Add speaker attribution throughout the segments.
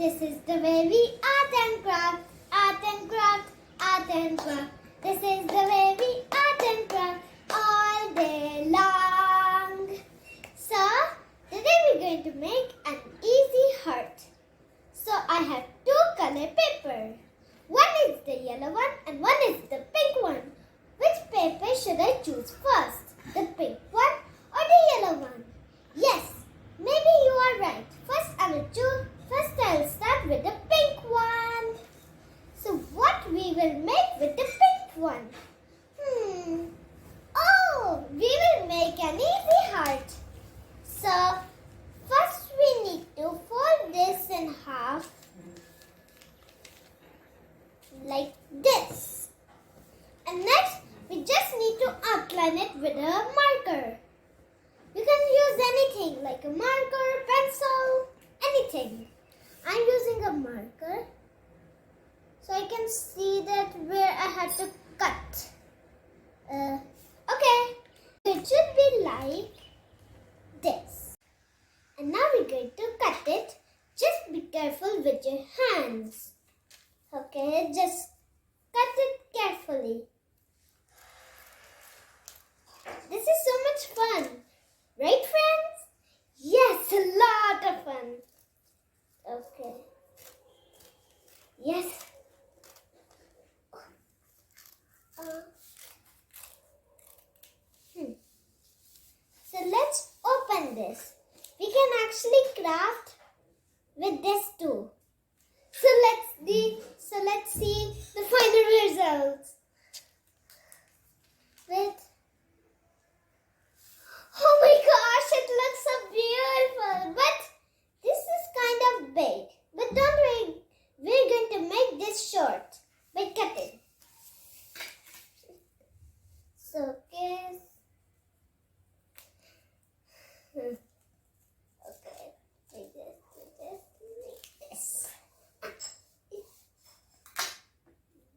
Speaker 1: This is the way we art and craft, art and craft, art and craft. This is the way we art and craft all day long. So, today we're going to make an easy heart. So, I have two color paper. One is the yellow one and one is the pink one. Which paper should I choose first? The pink one or the yellow one? Yes, maybe you are right. First I'll start with the pink one. So what we will make with the pink one? Oh, we will make an easy heart. So first we need to fold this in half like this. And next we just need to outline it with a marker. You can use anything like a marker, pencil, anything. I'm using a marker so I can see that where I had to cut. Okay, it should be like this. And now we're going to cut it. Just be careful with your hands. Okay, just cut it carefully. This is so much fun. Right, friends? Yes, a lot of fun. Okay. Yes. So let's open this. We can actually craft with this too. So let's see the final results. Oh my gosh, it looks so beautiful. But this is kind of big. But don't worry, we're going to make this short by cutting. So, guys. Okay, take this.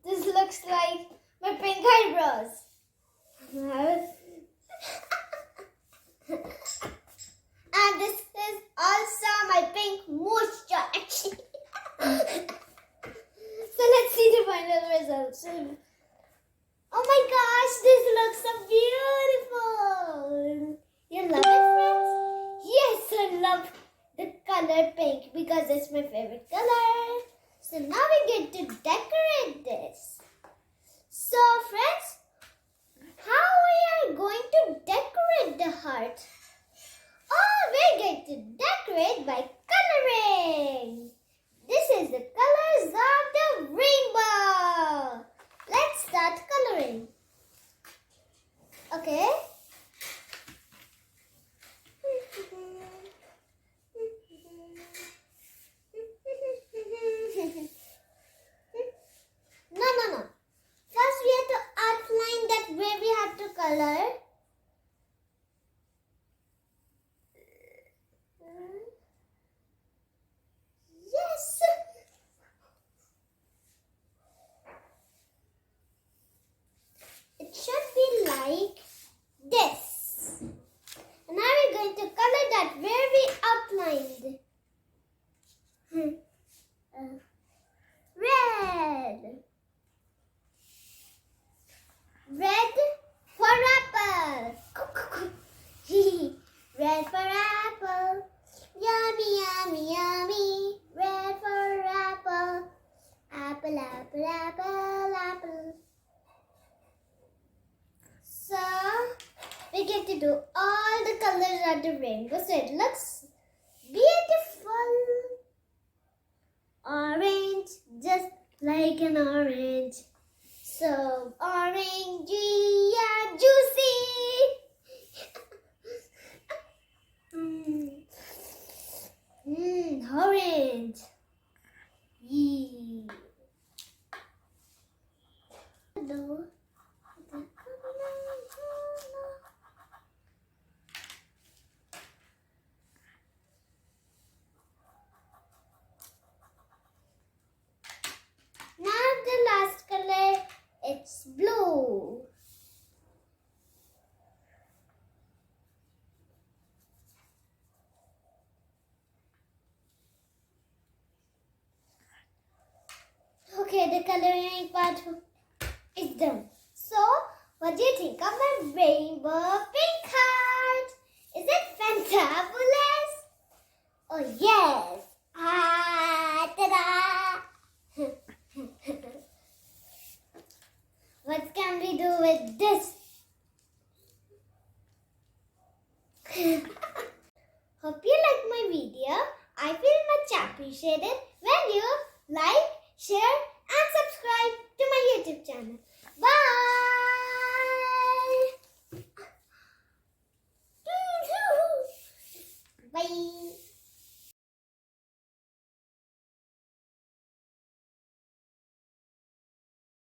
Speaker 1: This looks like my pink eyebrows. And this is also my pink moustache. So let's see the final results. Oh my gosh, this looks so beautiful. You love it, friends? Yes, I love the color pink because it's my favorite color. So now we're going to decorate this. So friends, how we are going to decorate the heart? Oh, we're going to decorate by coloring. This is the colors of the rainbow. Let's start coloring. Okay. No. First we have to outline that where we have to color. Yes. It should be like this. And now we're going to color that where we outlined. Red. Red for apple. Red for apple. Yummy, yummy, yummy. Red for apple. Apple, apple, apple, apple. So, we get to do all the colors of the rainbow so it looks beautiful. Orange, just like an orange. So, orangey and juicy. Orange. Yee. Now the last color, it's blue. coloring part is done. So, what do you think of my rainbow pink heart? Is it fantabulous? Oh yes! Ah, ta-da! What can we do with this? Hope you like my video. I feel much appreciated.